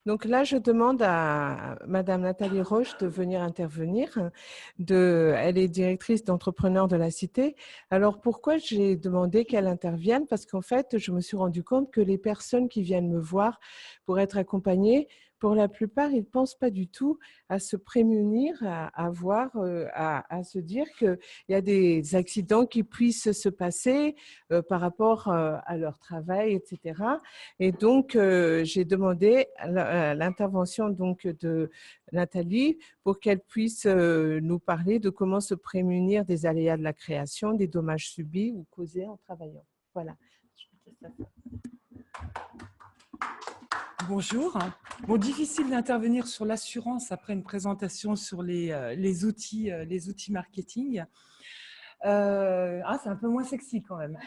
Donc là, je demande à Madame Nathalie Roche de venir intervenir. Elle est directrice d'entrepreneurs de la Cité. Alors, pourquoi j'ai demandé qu'elle intervienne? Parce qu'en fait, je me suis rendu compte que les personnes qui viennent me voir pour être accompagnées, pour la plupart, ils ne pensent pas du tout à se prémunir, à se dire qu'il y a des accidents qui puissent se passer par rapport à leur travail, etc. Et donc, j'ai demandé l'intervention donc de Nathalie pour qu'elle puisse nous parler de comment se prémunir des aléas de la création, des dommages subis ou causés en travaillant. Voilà. Bonjour. Bon, difficile d'intervenir sur l'assurance après une présentation sur les outils marketing. C'est un peu moins sexy quand même.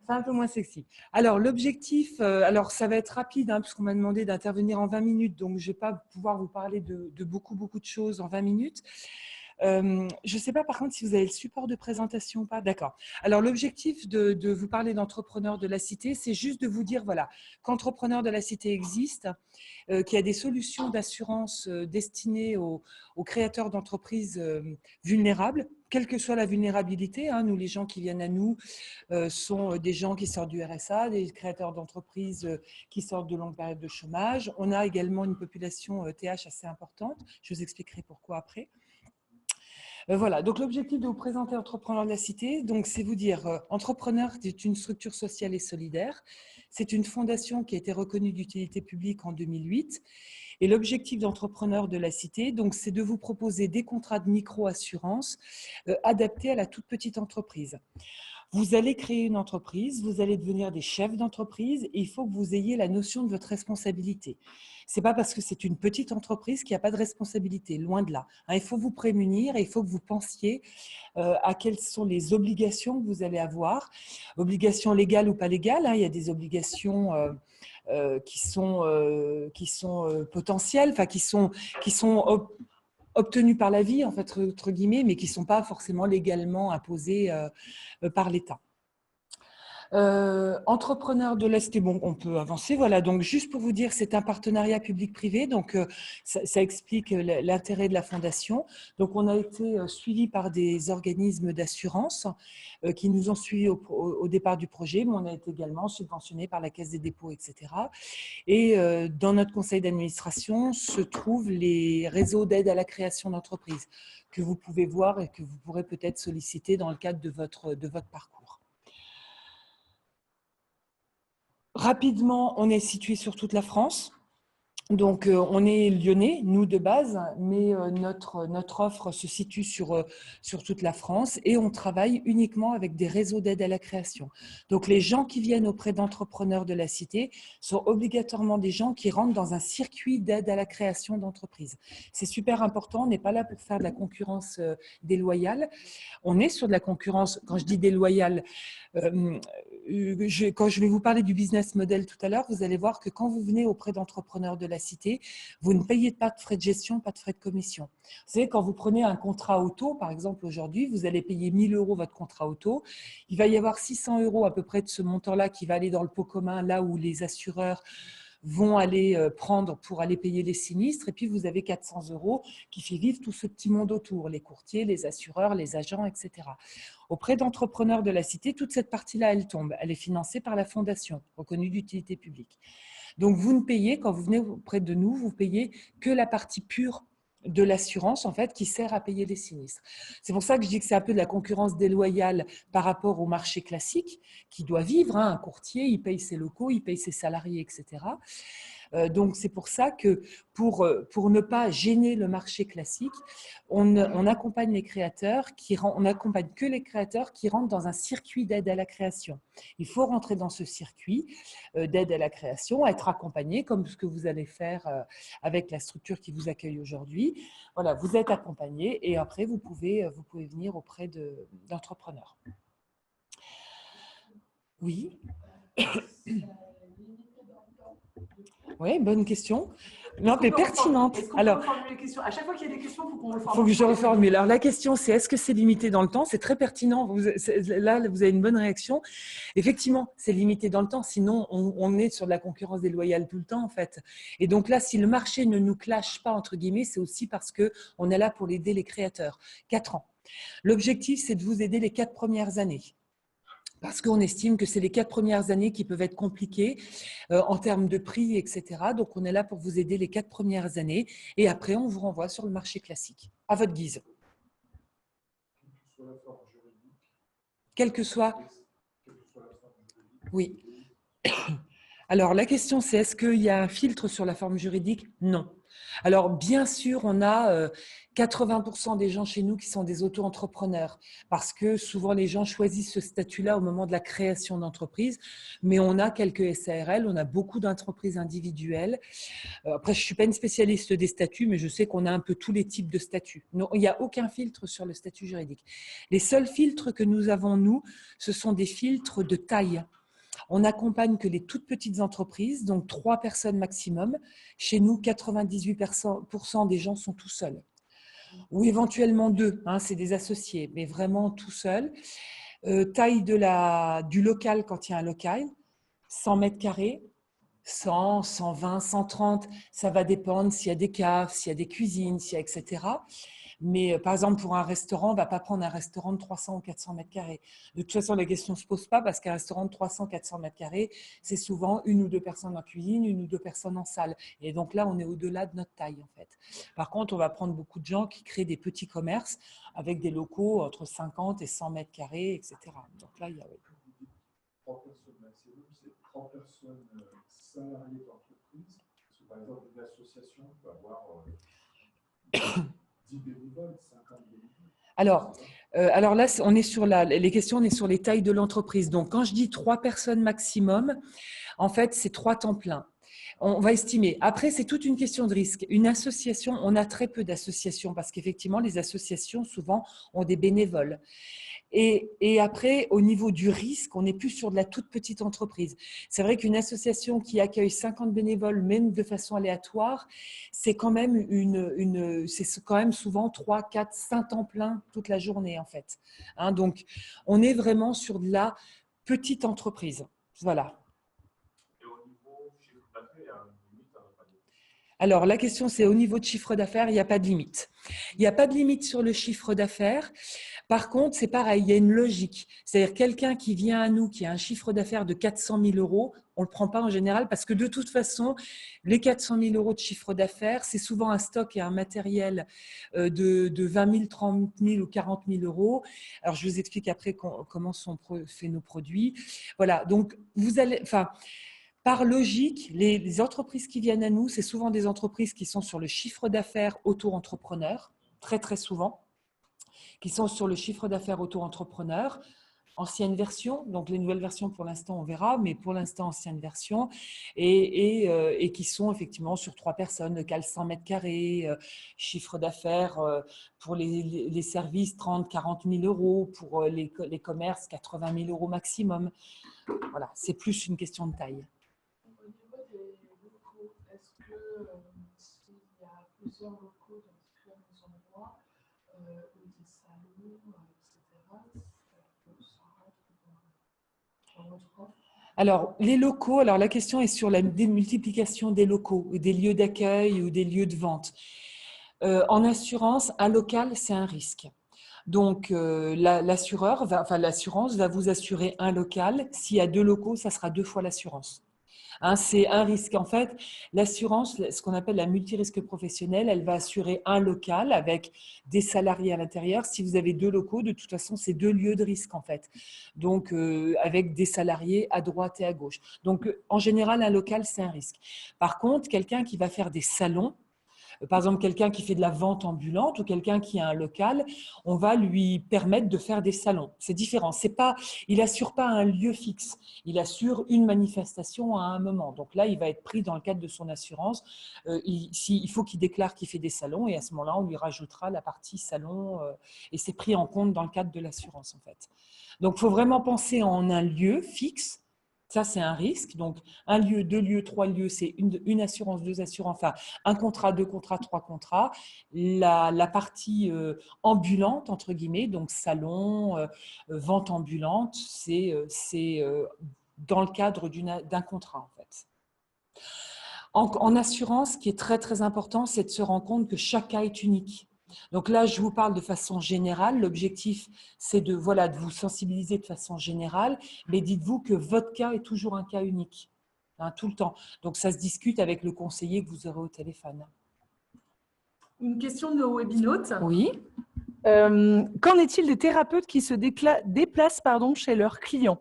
C'est un peu moins sexy. Alors, l'objectif, alors ça va être rapide, hein, puisqu'on m'a demandé d'intervenir en 20 minutes, donc je ne vais pas pouvoir vous parler de beaucoup de choses en 20 minutes. Je ne sais pas par contre si vous avez le support de présentation ou pas. D'accord. Alors l'objectif de vous parler d'entrepreneurs de la cité, c'est juste de vous dire voilà, qu'entrepreneurs de la cité existe, qu'il y a des solutions d'assurance destinées aux créateurs d'entreprises vulnérables, quelle que soit la vulnérabilité. Hein, nous, les gens qui viennent à nous sont des gens qui sortent du RSA, des créateurs d'entreprises qui sortent de longues périodes de chômage. On a également une population TH assez importante. Je vous expliquerai pourquoi après. Voilà, donc l'objectif de vous présenter Entrepreneurs de la Cité, donc c'est vous dire, Entrepreneur est une structure sociale et solidaire. C'est une fondation qui a été reconnue d'utilité publique en 2008. Et l'objectif d'Entrepreneurs de la Cité, donc, c'est de vous proposer des contrats de micro-assurance adaptés à la toute petite entreprise. Vous allez créer une entreprise, vous allez devenir des chefs d'entreprise et il faut que vous ayez la notion de votre responsabilité. Ce n'est pas parce que c'est une petite entreprise qu'il n'y a pas de responsabilité, loin de là. Il faut vous prémunir et il faut que vous pensiez à quelles sont les obligations que vous allez avoir, obligations légales ou pas légales. Il y a des obligations qui sont potentielles, enfin qui sont obtenues par la vie, en fait, entre guillemets, mais qui ne sont pas forcément légalement imposées par l'État. Entrepreneur de l'Est, bon, on peut avancer. Voilà, donc juste pour vous dire, c'est un partenariat public-privé, donc ça explique l'intérêt de la fondation. Donc, on a été suivi par des organismes d'assurance qui nous ont suivis au départ du projet, mais on a été également subventionné par la Caisse des dépôts, etc. Et dans notre conseil d'administration se trouvent les réseaux d'aide à la création d'entreprises que vous pouvez voir et que vous pourrez peut-être solliciter dans le cadre de votre parcours. Rapidement, on est situé sur toute la France. Donc, on est lyonnais, nous de base, mais notre offre se situe sur toute la France et on travaille uniquement avec des réseaux d'aide à la création. Donc, les gens qui viennent auprès d'entrepreneurs de la cité sont obligatoirement des gens qui rentrent dans un circuit d'aide à la création d'entreprises. C'est super important, on n'est pas là pour faire de la concurrence déloyale. On est sur de la concurrence, quand je dis déloyale, quand je vais vous parler du business model tout à l'heure, vous allez voir que quand vous venez auprès d'entrepreneurs de la cité, vous ne payez pas de frais de gestion, pas de frais de commission. Vous savez, quand vous prenez un contrat auto, par exemple aujourd'hui, vous allez payer 1 000 € votre contrat auto. Il va y avoir 600 € à peu près de ce montant-là qui va aller dans le pot commun, là où les assureurs vont aller prendre pour aller payer les sinistres. Et puis, vous avez 400 € qui fait vivre tout ce petit monde autour, les courtiers, les assureurs, les agents, etc. Auprès d'entrepreneurs de la cité, toute cette partie-là, elle tombe. Elle est financée par la fondation, reconnue d'utilité publique. Donc, vous ne payez, quand vous venez auprès de nous, vous payez que la partie pure de l'assurance, en fait, qui sert à payer les sinistres. C'est pour ça que je dis que c'est un peu de la concurrence déloyale par rapport au marché classique, qui doit vivre. Un courtier, il paye ses locaux, il paye ses salariés, etc. Donc, c'est pour ça que pour ne pas gêner le marché classique, on accompagne les créateurs, on n'accompagne que les créateurs qui rentrent dans un circuit d'aide à la création. Il faut rentrer dans ce circuit d'aide à la création, être accompagné comme ce que vous allez faire avec la structure qui vous accueille aujourd'hui. Voilà, vous êtes accompagné et après, vous pouvez venir auprès d'entrepreneurs. Oui. Oui, bonne question. Non, mais pertinente. Est-ce qu'on Alors, peut reformuler les questions? À chaque fois qu'il y a des questions, il faut qu'on reformule. il faut que je reformule. Alors, la question, c'est est-ce que c'est limité dans le temps? C'est très pertinent. Là, vous avez une bonne réaction. Effectivement, c'est limité dans le temps. Sinon, on est sur de la concurrence déloyale tout le temps, en fait. Et donc là, si le marché ne nous clash pas, entre guillemets, c'est aussi parce qu'on est là pour aider les créateurs. 4 ans. L'objectif, c'est de vous aider les 4 premières années. Parce qu'on estime que c'est les 4 premières années qui peuvent être compliquées en termes de prix, etc. Donc, on est là pour vous aider les 4 premières années. Et après, on vous renvoie sur le marché classique, à votre guise. Quelle que soit… Oui. Alors, la question, c'est est-ce qu'il y a un filtre sur la forme juridique? Non. Alors, bien sûr, on a 80% des gens chez nous qui sont des auto-entrepreneurs parce que souvent, les gens choisissent ce statut-là au moment de la création d'entreprise, mais on a quelques SARL, on a beaucoup d'entreprises individuelles. Après, je ne suis pas une spécialiste des statuts, mais je sais qu'on a un peu tous les types de statuts. Non, il n'y a aucun filtre sur le statut juridique. Les seuls filtres que nous avons, nous, ce sont des filtres de taille. On n'accompagne que les toutes petites entreprises, donc 3 personnes maximum. Chez nous, 98% des gens sont tout seuls. Ou éventuellement 2, hein, c'est des associés, mais vraiment tout seuls. Taille du local quand il y a un local, 100 mètres carrés, 100, 120, 130, ça va dépendre s'il y a des caves, s'il y a des cuisines, s'il y a etc. Mais par exemple, pour un restaurant, on ne va pas prendre un restaurant de 300 ou 400 mètres carrés. De toute façon, la question ne se pose pas parce qu'un restaurant de 300, 400 mètres carrés, c'est souvent 1 ou 2 personnes en cuisine, 1 ou 2 personnes en salle. Et donc là, on est au-delà de notre taille, en fait. Par contre, on va prendre beaucoup de gens qui créent des petits commerces avec des locaux entre 50 et 100 mètres carrés, etc. Donc là, il y a… 3 personnes maximum, c'est 3 personnes salariées d'entreprise. Parce que par exemple, une association peut avoir 10 bénévoles, 50 bénévoles. Alors là, on est sur les questions, on est sur les tailles de l'entreprise. Donc, quand je dis 3 personnes maximum, en fait, c'est 3 temps plein. On va estimer. Après, c'est toute une question de risque. Une association, on a très peu d'associations parce qu'effectivement, les associations, souvent, ont des bénévoles. Et après, au niveau du risque, on n'est plus sur de la toute petite entreprise. C'est vrai qu'une association qui accueille 50 bénévoles, même de façon aléatoire, c'est quand même c'est quand même souvent 3, 4, 5 temps plein toute la journée, en fait. Hein, donc, on est vraiment sur de la petite entreprise. Voilà. Et au niveau chiffre d'affaires, il y a une limite à ne pas dépasser. Alors, la question, c'est au niveau de chiffre d'affaires, il n'y a pas de limite. Il n'y a pas de limite sur le chiffre d'affaires. Par contre, c'est pareil, il y a une logique. C'est-à-dire quelqu'un qui vient à nous, qui a un chiffre d'affaires de 400 000 euros, on ne le prend pas en général parce que de toute façon, les 400 000 euros de chiffre d'affaires, c'est souvent un stock et un matériel de 20 000, 30 000 ou 40 000 euros. Alors, je vous explique après comment sont faits nos produits. Voilà, donc vous allez… Par logique, les entreprises qui viennent à nous, c'est souvent des entreprises qui sont sur le chiffre d'affaires auto-entrepreneur, très très souvent, qui sont sur le chiffre d'affaires auto-entrepreneur, ancienne version, donc les nouvelles versions pour l'instant on verra, mais pour l'instant ancienne version, et qui sont effectivement sur 3 personnes, local 100 mètres carrés, chiffre d'affaires pour les services 30, 40 000 euros, pour les commerces 80 000 euros maximum. Voilà, c'est plus une question de taille. Au niveau des locaux, est-ce que s'il y a plusieurs locaux dans différents endroits, ou des salons, etc., ça rentre dans votre offre? Alors, les locaux, alors la question est sur la démultiplication des locaux, ou des lieux d'accueil ou des lieux de vente. En assurance, un local, c'est un risque. Donc, l'assurance va vous assurer un local. S'il y a 2 locaux, ça sera 2 fois l'assurance. Hein, c'est un risque. En fait, l'assurance, ce qu'on appelle la multirisque professionnelle, elle va assurer un local avec des salariés à l'intérieur. Si vous avez 2 locaux, de toute façon, c'est 2 lieux de risque en fait. Donc, avec des salariés à droite et à gauche. Donc, en général, un local, c'est un risque. Par contre, quelqu'un qui va faire des salons, par exemple, quelqu'un qui fait de la vente ambulante ou quelqu'un qui a un local, on va lui permettre de faire des salons. C'est différent. Il n'assure pas un lieu fixe. Il assure une manifestation à un moment. Donc là, il va être pris dans le cadre de son assurance. Il faut qu'il déclare qu'il fait des salons et à ce moment-là, on lui rajoutera la partie salon et c'est pris en compte dans le cadre de l'assurance en fait. Donc, il faut vraiment penser en un lieu fixe. Ça, c'est un risque. Donc, 1 lieu, 2 lieux, 3 lieux, c'est une assurance, 2 assurances, enfin, 1 contrat, 2 contrats, 3 contrats. La partie ambulante, entre guillemets, donc salon, vente ambulante, c'est dans le cadre d'un contrat, en fait. En assurance, ce qui est très, très important, c'est de se rendre compte que chaque cas est unique. Donc là, je vous parle de façon générale. L'objectif, c'est de vous sensibiliser de façon générale, mais dites-vous que votre cas est toujours un cas unique, hein, tout le temps. Donc ça se discute avec le conseiller que vous aurez au téléphone. Une question de nos webinautes. Oui. Qu'en est-il des thérapeutes qui se déplacent chez leurs clients?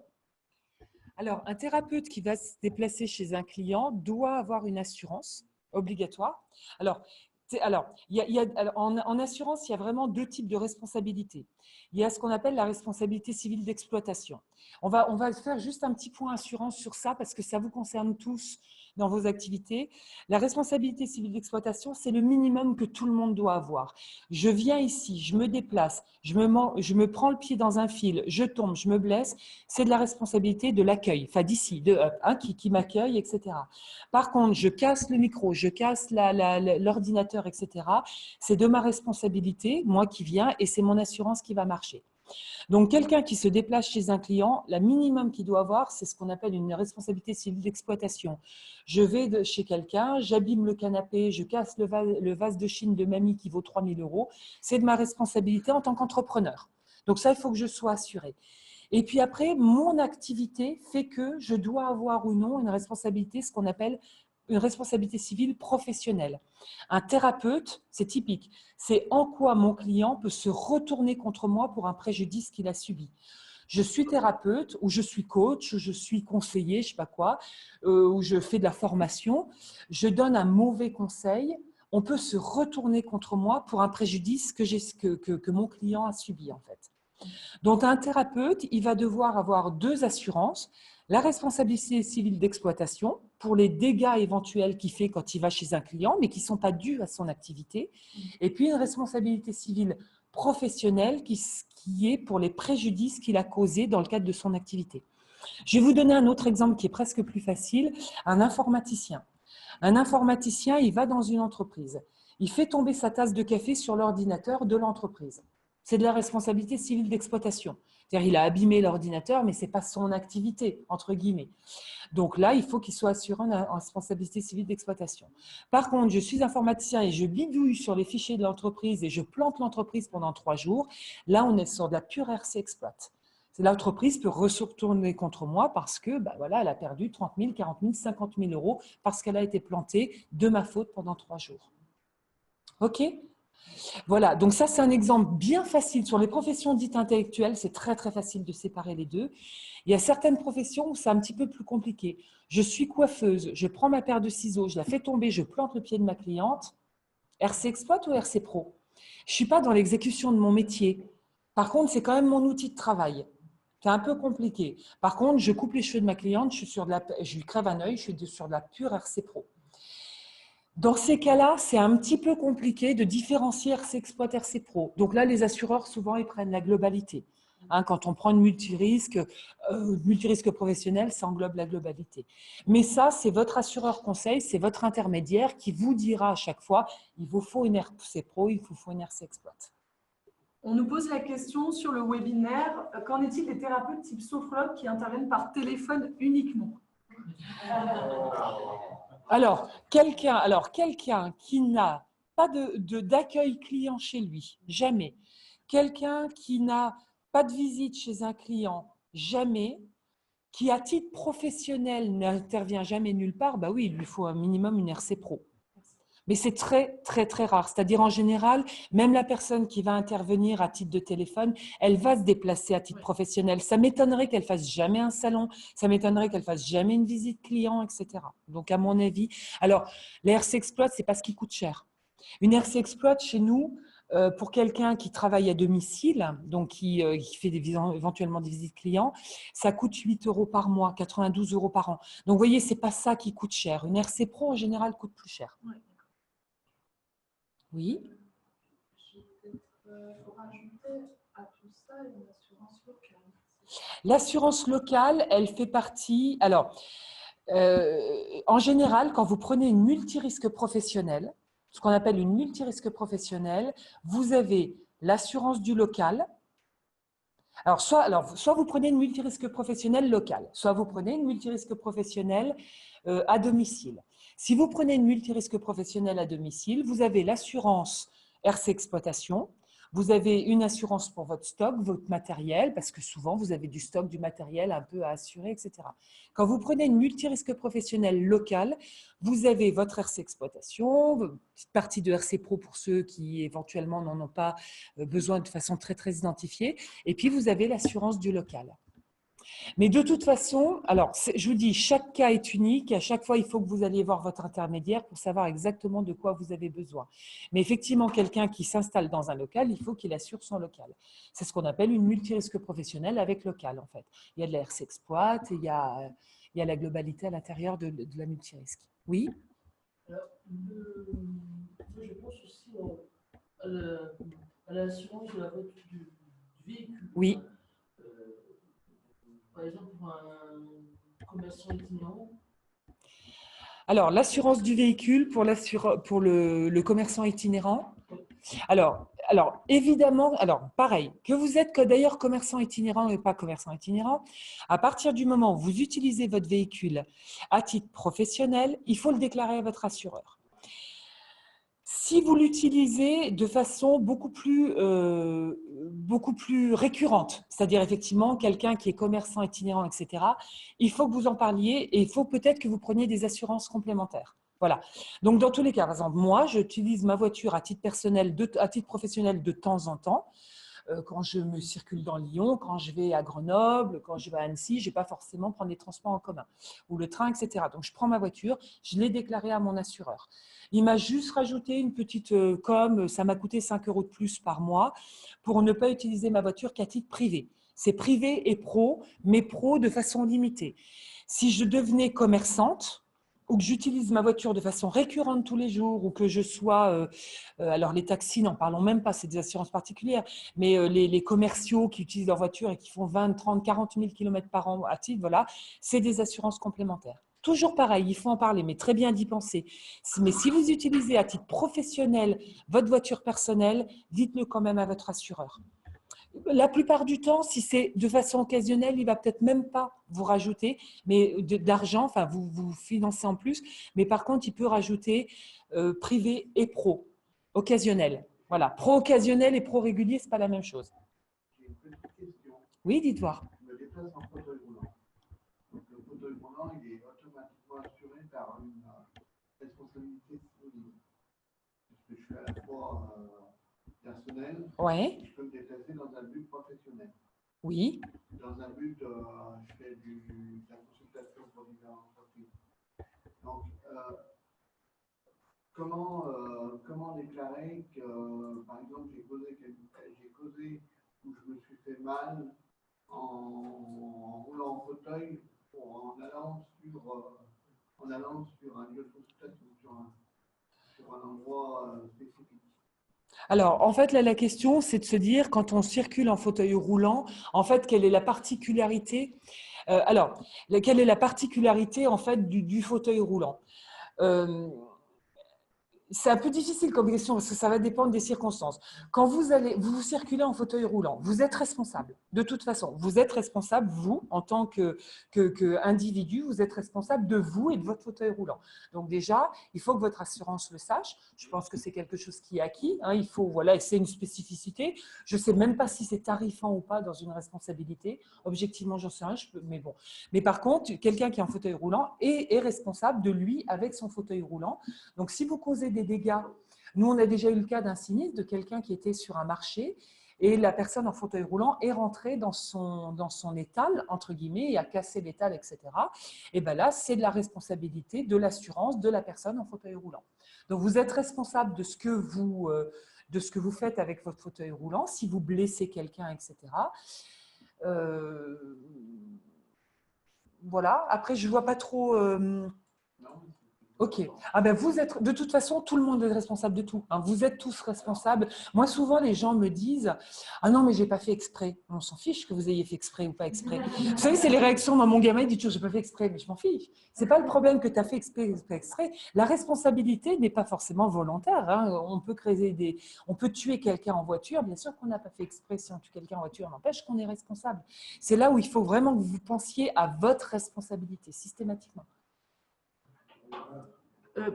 Alors, un thérapeute qui va se déplacer chez un client doit avoir une assurance obligatoire. Alors, en assurance, il y a vraiment 2 types de responsabilités. Il y a ce qu'on appelle la responsabilité civile d'exploitation. On va faire juste un petit point assurance sur ça parce que ça vous concerne tous dans vos activités. La responsabilité civile d'exploitation, c'est le minimum que tout le monde doit avoir. Je viens ici, je me déplace, je me prends le pied dans un fil, je tombe, je me blesse, c'est de la responsabilité de l'accueil, enfin d'ici, qui m'accueille, etc. Par contre, je casse le micro, je casse l'ordinateur, etc. C'est de ma responsabilité, moi qui viens, et c'est mon assurance qui va marcher. Donc, quelqu'un qui se déplace chez un client, la minimum qu'il doit avoir, c'est ce qu'on appelle une responsabilité civile d'exploitation. Je vais chez quelqu'un, j'abîme le canapé, je casse le vase de Chine de mamie qui vaut 3 000 €. C'est de ma responsabilité en tant qu'entrepreneur. Donc ça, il faut que je sois assurée. Et puis après, mon activité fait que je dois avoir ou non une responsabilité, ce qu'on appelle une responsabilité civile professionnelle. Un thérapeute, c'est typique, c'est en quoi mon client peut se retourner contre moi pour un préjudice qu'il a subi. Je suis thérapeute, ou je suis coach, ou je suis conseiller, je ne sais pas quoi, ou je fais de la formation, je donne un mauvais conseil, on peut se retourner contre moi pour un préjudice que mon client a subi en fait. Donc, un thérapeute, il va devoir avoir 2 assurances. La responsabilité civile d'exploitation pour les dégâts éventuels qu'il fait quand il va chez un client, mais qui ne sont pas dus à son activité. Et puis, une responsabilité civile professionnelle qui est pour les préjudices qu'il a causés dans le cadre de son activité. Je vais vous donner un autre exemple qui est presque plus facile. Un informaticien. Un informaticien, il va dans une entreprise. Il fait tomber sa tasse de café sur l'ordinateur de l'entreprise. C'est de la responsabilité civile d'exploitation. C'est-à-dire qu'il a abîmé l'ordinateur, mais ce n'est pas son activité, entre guillemets. Donc là, il faut qu'il soit assuré en responsabilité civile d'exploitation. Par contre, je suis informaticien et je bidouille sur les fichiers de l'entreprise et je plante l'entreprise pendant 3 jours. Là, on est sur de la pure RC Exploit. L'entreprise peut retourner contre moi parce que, elle a perdu 30 000, 40 000, 50 000 € parce qu'elle a été plantée de ma faute pendant 3 jours. OK ? Voilà, donc ça, c'est un exemple bien facile. Sur les professions dites intellectuelles, c'est très, très facile de séparer les deux. Il y a certaines professions où c'est un petit peu plus compliqué. Je suis coiffeuse, je prends ma paire de ciseaux, je la fais tomber, je plante le pied de ma cliente. RC Exploit ou RC Pro? Je ne suis pas dans l'exécution de mon métier. Par contre, c'est quand même mon outil de travail. C'est un peu compliqué. Par contre, je coupe les cheveux de ma cliente, je lui crève un œil, je suis sur de la pure RC Pro. Dans ces cas-là, c'est un petit peu compliqué de différencier RC Exploit et RC Pro. Donc là, les assureurs, souvent, ils prennent la globalité. Quand on prend une multirisque professionnel, ça englobe la globalité. Mais ça, c'est votre assureur conseil, c'est votre intermédiaire qui vous dira à chaque fois, il vous faut une RC Pro, il vous faut une RC Exploit. On nous pose la question sur le webinaire, qu'en est-il des thérapeutes type sophrologue qui interviennent par téléphone uniquement? Alors, quelqu'un qui n'a pas d'accueil client chez lui, jamais. Quelqu'un qui n'a pas de visite chez un client, jamais. Qui, à titre professionnel, n'intervient jamais nulle part, oui, il lui faut un minimum une RC Pro. Mais c'est très, très, très rare. C'est-à-dire, en général, même la personne qui va intervenir à titre de téléphone, elle va se déplacer à titre professionnel. Ça m'étonnerait qu'elle fasse jamais un salon, ça m'étonnerait qu'elle fasse jamais une visite client, etc. Donc, à mon avis, alors, la RC Exploit, c'est pas ce qui coûte cher. Une RC Exploit, chez nous, pour quelqu'un qui travaille à domicile, donc qui fait éventuellement des visites clients, ça coûte 8 € par mois, 92 € par an. Donc, vous voyez, ce n'est pas ça qui coûte cher. Une RC Pro, en général, coûte plus cher. Oui. Il faut rajouter à tout ça une assurance locale. L'assurance locale, elle fait partie… Alors, en général, quand vous prenez une multirisque professionnelle, ce qu'on appelle une multirisque professionnelle, vous avez l'assurance du local. Alors, soit vous prenez une multirisque professionnelle locale, soit vous prenez une multirisque professionnelle à domicile. Si vous prenez une multirisque professionnelle à domicile, vous avez l'assurance RC Exploitation, vous avez une assurance pour votre stock, votre matériel, parce que souvent vous avez du stock, du matériel un peu à assurer, etc. Quand vous prenez une multirisque professionnelle locale, vous avez votre RC Exploitation, une petite partie de RC Pro pour ceux qui éventuellement n'en ont pas besoin de façon très très identifiée, et puis vous avez l'assurance du local. Mais de toute façon, alors je vous dis, chaque cas est unique. À chaque fois, il faut que vous alliez voir votre intermédiaire pour savoir exactement de quoi vous avez besoin. Mais effectivement, quelqu'un qui s'installe dans un local, il faut qu'il assure son local. C'est ce qu'on appelle une multirisque professionnelle avec local, en fait. Il y a de la RC Exploit et il y a la globalité à l'intérieur de la multirisque. Oui? Alors, moi, je pense aussi à l'assurance de la voiture, du véhicule. Oui. Par exemple, pour un commerçant itinérant. Alors, l'assurance du véhicule pour le commerçant itinérant. Alors, évidemment, pareil, que vous êtes d'ailleurs commerçant itinérant et pas commerçant itinérant, à partir du moment où vous utilisez votre véhicule à titre professionnel, il faut le déclarer à votre assureur. Si vous l'utilisez de façon beaucoup plus récurrente, c'est-à-dire effectivement quelqu'un qui est commerçant itinérant, etc., il faut que vous en parliez et il faut peut-être que vous preniez des assurances complémentaires. Voilà. Donc, dans tous les cas, par exemple, moi, j'utilise ma voiture à titre personnel, à titre professionnel de temps en temps. Quand je me circule dans Lyon, quand je vais à Grenoble, quand je vais à Annecy, je ne vais pas forcément prendre les transports en commun ou le train, etc. Donc, je prends ma voiture, je l'ai déclarée à mon assureur. Il m'a juste rajouté une petite com, ça m'a coûté 5 € de plus par mois pour ne pas utiliser ma voiture qu'à titre privé. C'est privé et pro, mais pro de façon limitée. Si je devenais commerçante, ou que j'utilise ma voiture de façon récurrente tous les jours, ou que je sois… alors les taxis, n'en parlons même pas, c'est des assurances particulières, mais les commerciaux qui utilisent leur voiture et qui font 20, 30, 40 000 km par an à titre, voilà, c'est des assurances complémentaires. Toujours pareil, il faut en parler, mais très bien d'y penser. Mais si vous utilisez à titre professionnel votre voiture personnelle, dites-le quand même à votre assureur. La plupart du temps, si c'est de façon occasionnelle, il ne va peut-être même pas vous rajouter d'argent, enfin vous financez en plus, mais par contre, il peut rajouter privé et pro, occasionnel. Voilà, pro-occasionnel et pro-régulier, ce n'est pas la même chose. J'ai une petite question. Oui, dites-moi. Je me déplace en fauteuil roulant. Donc, le fauteuil roulant, il est automatiquement assuré par une responsabilité civile. Parce que je suis à la fois personnel, Ouais. je peux me déplacer dans un but professionnel. Oui. Dans un but, je fais de la consultation pour différentes entreprises. Donc, comment déclarer que, par exemple, j'ai causé où je me suis fait mal en roulant en fauteuil en allant sur un lieu de consultation, sur un endroit spécifique. Alors, en fait, là, la question, c'est de se dire, quand on circule en fauteuil roulant, en fait, quelle est la particularité quelle est la particularité, en fait, du fauteuil roulant c'est un peu difficile comme question parce que ça va dépendre des circonstances. Quand vous circulez en fauteuil roulant, vous êtes responsable. De toute façon, vous êtes responsable, vous, en tant qu'individu, vous êtes responsable de vous et de votre fauteuil roulant. Donc déjà, il faut que votre assurance le sache. Je pense que c'est quelque chose qui est acquis. Il faut, voilà, c'est une spécificité. Je ne sais même pas si c'est tarifant ou pas dans une responsabilité. Objectivement, j'en sais rien, mais bon. Mais par contre, quelqu'un qui est en fauteuil roulant est responsable de lui avec son fauteuil roulant. Donc, si vous causez des dégâts, nous, on a déjà eu le cas d'un sinistre de quelqu'un qui était sur un marché et la personne en fauteuil roulant est rentrée dans son étal, entre guillemets, et a cassé l'étal, etc. Et bien là, c'est de la responsabilité de l'assurance de la personne en fauteuil roulant. Donc, vous êtes responsable de ce que vous faites avec votre fauteuil roulant, si vous blessez quelqu'un, etc. Voilà. Après, je ne vois pas trop… Ok. Ah ben vous êtes, de toute façon, tout le monde est responsable de tout. Hein. Vous êtes tous responsables. Moi, souvent, les gens me disent « Ah non, mais j'ai pas fait exprès. » On s'en fiche que vous ayez fait exprès ou pas exprès. Vous savez, c'est les réactions. Moi, mon gamin, il dit toujours « J'ai pas fait exprès. » Mais je m'en fiche. C'est pas le problème que tu as fait exprès. La responsabilité n'est pas forcément volontaire. Hein. On peut tuer quelqu'un en voiture. Bien sûr qu'on n'a pas fait exprès. Si on tue quelqu'un en voiture, on n'empêche qu'on est responsable. C'est là où il faut vraiment que vous pensiez à votre responsabilité, systématiquement.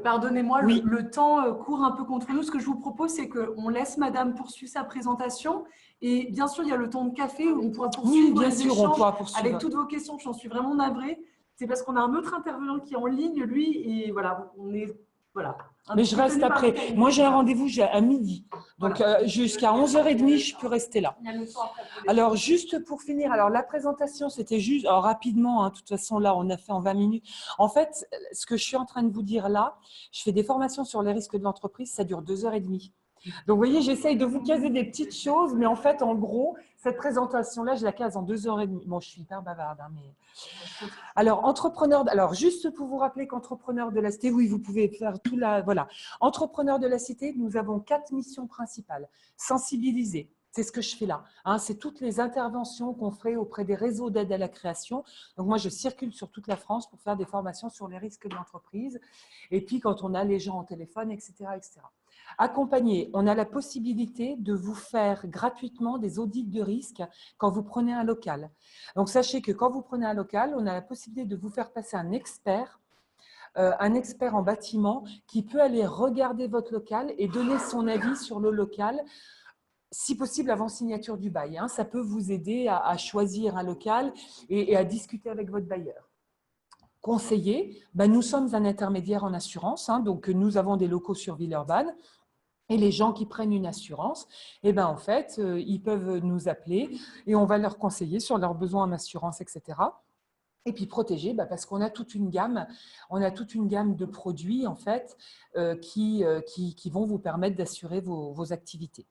Pardonnez-moi, Oui. le temps court un peu contre nous. Ce que je vous propose, c'est qu'on laisse Madame poursuivre sa présentation. Et bien sûr, il y a le temps de café où on pourra poursuivre Oui, bien les sûr, on échanges pourra poursuivre. avec toutes vos questions. J'en suis vraiment navrée. C'est parce qu'on a un autre intervenant qui est en ligne, lui, et voilà, on est… Voilà. Mais je reste après. Moi, j'ai un rendez-vous à midi. Donc, voilà. Jusqu'à 11h30, je peux rester là. Alors, juste pour finir, alors la présentation, c'était juste, alors, rapidement, hein, de toute façon, là, on a fait en 20 minutes. En fait, ce que je suis en train de vous dire là, je fais des formations sur les risques de l'entreprise, ça dure 2h30. Donc, vous voyez, j'essaye de vous caser des petites choses, mais en fait, en gros, cette présentation-là, je la case en 2h30. Bon, je suis hyper bavarde, hein, mais… Alors, alors, juste pour vous rappeler qu'entrepreneur de la cité, oui, vous pouvez faire tout là, voilà. Entrepreneur de la cité, nous avons 4 missions principales. Sensibiliser, c'est ce que je fais là. Hein, c'est toutes les interventions qu'on fait auprès des réseaux d'aide à la création. Donc, moi, je circule sur toute la France pour faire des formations sur les risques de l'entreprise. Et puis, quand on a les gens au téléphone, etc., etc. Accompagner, on a la possibilité de vous faire gratuitement des audits de risque quand vous prenez un local. Donc, sachez que quand vous prenez un local, on a la possibilité de vous faire passer un expert en bâtiment qui peut aller regarder votre local et donner son avis sur le local, si possible avant signature du bail. Hein. Ça peut vous aider à choisir un local et à discuter avec votre bailleur. Conseiller, ben, nous sommes un intermédiaire en assurance, hein, donc nous avons des locaux sur Villeurbanne. Et les gens qui prennent une assurance, eh ben, en fait, ils peuvent nous appeler et on va leur conseiller sur leurs besoins en assurance, etc. Et puis protéger, bah parce qu'on a toute une gamme de produits en fait, qui vont vous permettre d'assurer vos activités.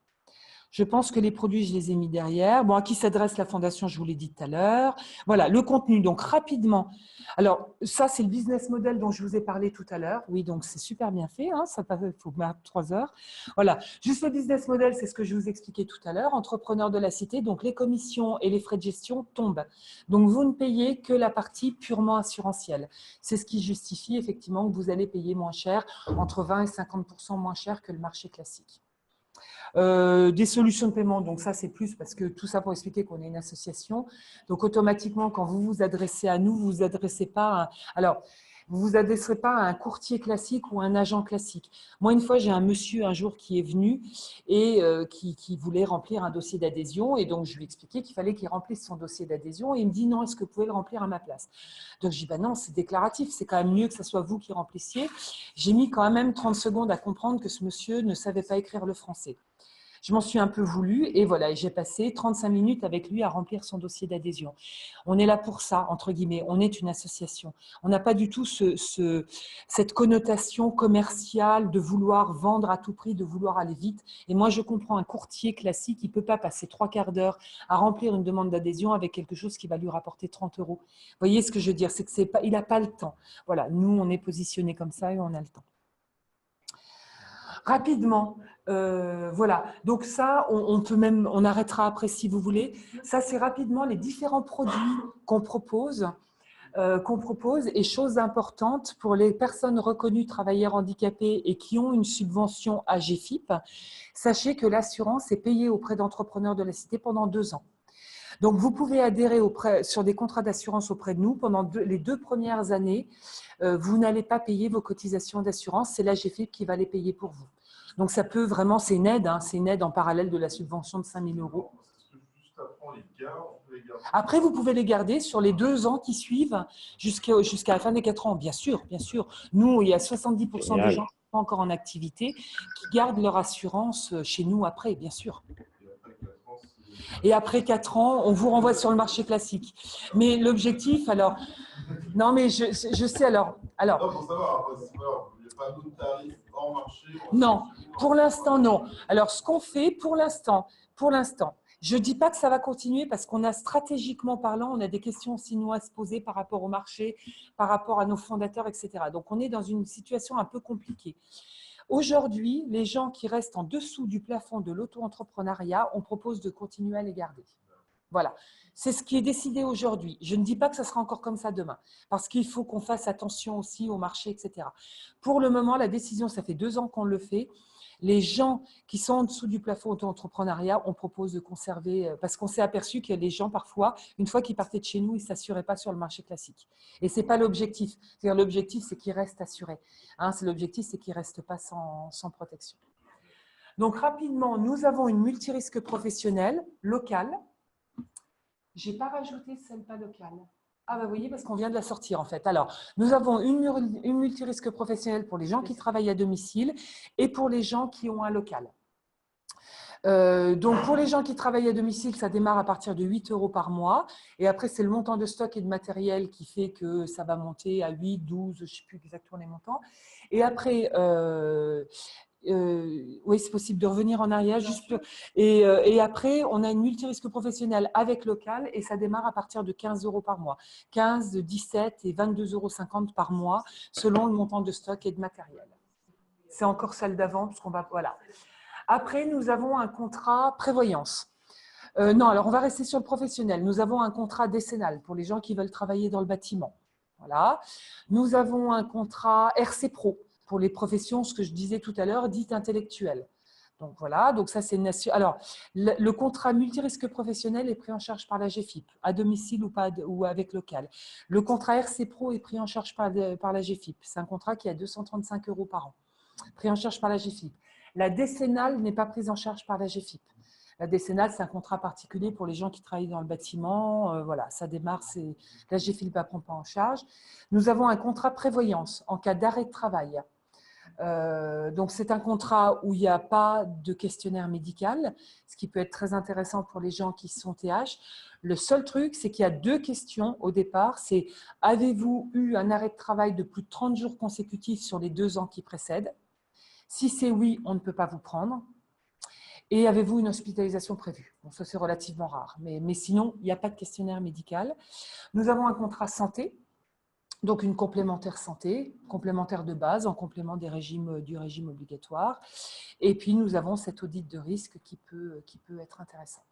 Je pense que les produits, je les ai mis derrière. Bon, à qui s'adresse la fondation, je vous l'ai dit tout à l'heure. Voilà, le contenu, donc rapidement. Alors, ça, c'est le business model dont je vous ai parlé tout à l'heure. Oui, donc c'est super bien fait. Hein, ça faut mettre 3 heures. Voilà, juste le business model, c'est ce que je vous expliquais tout à l'heure. Entrepreneur de la cité, donc les commissions et les frais de gestion tombent. Donc, vous ne payez que la partie purement assurantielle. C'est ce qui justifie effectivement que vous allez payer moins cher, entre 20 et 50% moins cher que le marché classique. Des solutions de paiement, donc ça c'est plus parce que tout ça pour expliquer qu'on est une association. Donc automatiquement, quand vous vous adressez à nous, vous vous adressez pas vous vous adresserez pas à un courtier classique ou un agent classique. Moi, une fois, j'ai un monsieur un jour qui est venu et qui voulait remplir un dossier d'adhésion. Et donc, je lui ai expliqué qu'il fallait qu'il remplisse son dossier d'adhésion. Et il me dit, non, est-ce que vous pouvez le remplir à ma place? Donc, je dis, ben non, c'est déclaratif. C'est quand même mieux que ce soit vous qui remplissiez. J'ai mis quand même 30 secondes à comprendre que ce monsieur ne savait pas écrire le français. Je m'en suis un peu voulu et voilà, j'ai passé 35 minutes avec lui à remplir son dossier d'adhésion. On est là pour ça, entre guillemets, on est une association. On n'a pas du tout cette connotation commerciale de vouloir vendre à tout prix, de vouloir aller vite. Et moi, je comprends un courtier classique qui ne peut pas passer 3/4 d'heure à remplir une demande d'adhésion avec quelque chose qui va lui rapporter 30 €. Vous voyez ce que je veux dire? C'est que il n'a pas le temps. Voilà, nous, on est positionnés comme ça et on a le temps. Rapidement, voilà. Donc ça, on arrêtera après si vous voulez. Ça, c'est rapidement les différents produits qu'on propose. Et chose importante pour les personnes reconnues travailleurs handicapés et qui ont une subvention AGFIP, sachez que l'assurance est payée auprès d'entrepreneurs de la cité pendant 2 ans. Donc, vous pouvez adhérer sur des contrats d'assurance auprès de nous pendant les 2 premières années. Vous n'allez pas payer vos cotisations d'assurance, c'est l'AGFIP qui va les payer pour vous. Donc, ça peut vraiment, c'est une aide, hein, c'est une aide en parallèle de la subvention de 5 000 €. Après, vous pouvez les garder sur les 2 ans qui suivent jusqu'à la fin des 4 ans, bien sûr, bien sûr. Nous, il y a 70% des gens qui sont encore en activité qui gardent leur assurance chez nous après, bien sûr. Et après 4 ans, on vous renvoie sur le marché classique. Mais l'objectif, alors… Non, mais je sais, alors… Non, pour savoir, il n'y a pas d'autres tarifs hors marché? Non, pour l'instant, non. Alors, ce qu'on fait, pour l'instant, Je ne dis pas que ça va continuer parce qu'on a stratégiquement parlant, on a des questions aussi nous à se poser par rapport au marché, par rapport à nos fondateurs, etc. Donc, on est dans une situation un peu compliquée. Aujourd'hui, les gens qui restent en dessous du plafond de l'auto-entrepreneuriat, on propose de continuer à les garder. Voilà, c'est ce qui est décidé aujourd'hui. Je ne dis pas que ça sera encore comme ça demain, parce qu'il faut qu'on fasse attention aussi au marché, etc. Pour le moment, la décision, ça fait 2 ans qu'on le fait. Les gens qui sont en dessous du plafond auto-entrepreneuriat, on propose de conserver, parce qu'on s'est aperçu que les gens, parfois, une fois qu'ils partaient de chez nous, ils ne s'assuraient pas sur le marché classique. Et ce n'est pas l'objectif. C'est-à-dire l'objectif, c'est qu'ils restent assurés. Hein, l'objectif, c'est qu'ils ne restent pas sans protection. Donc, rapidement, nous avons une multirisque professionnelle locale. Je n'ai pas rajouté celle pas locale. Ah, bah, vous voyez, parce qu'on vient de la sortir, en fait. Alors, nous avons une multirisque professionnelle pour les gens qui travaillent à domicile et pour les gens qui ont un local. Donc, pour les gens qui travaillent à domicile, ça démarre à partir de 8 € par mois. Et après, c'est le montant de stock et de matériel qui fait que ça va monter à 8, 12, je ne sais plus exactement les montants. Et après… oui, c'est possible de revenir en arrière. Et après, on a une multirisque professionnelle avec local et ça démarre à partir de 15 € par mois. 15, 17 et 22,50 € par mois selon le montant de stock et de matériel. C'est encore celle d'avant parce qu'on va… Voilà. Après, nous avons un contrat prévoyance. Non, alors on va rester sur le professionnel. Nous avons un contrat décennal pour les gens qui veulent travailler dans le bâtiment. Voilà. Nous avons un contrat RC Pro pour les professions, ce que je disais tout à l'heure, dites intellectuelles. Donc voilà, donc ça c'est une… Alors, le contrat multirisque professionnel est pris en charge par la GFIP, à domicile ou avec local. Le contrat RC Pro est pris en charge par la GFIP. C'est un contrat qui est à 235 € par an, pris en charge par la GFIP. La décennale n'est pas prise en charge par la GFIP. La décennale, c'est un contrat particulier pour les gens qui travaillent dans le bâtiment. Voilà, ça démarre, la GFIP ne prend pas en charge. Nous avons un contrat prévoyance en cas d'arrêt de travail. Donc, c'est un contrat où il n'y a pas de questionnaire médical, ce qui peut être très intéressant pour les gens qui sont TH. Le seul truc, c'est qu'il y a 2 questions au départ. C'est « Avez-vous eu un arrêt de travail de plus de 30 jours consécutifs sur les 2 ans qui précèdent ?» Si c'est oui, on ne peut pas vous prendre. Et avez-vous une hospitalisation prévue? Bon, ça, c'est relativement rare. Mais sinon, il n'y a pas de questionnaire médical. Nous avons un contrat santé, donc une complémentaire santé, complémentaire de base, en complément du régime obligatoire. Et puis, nous avons cet audit de risque qui peut être intéressant.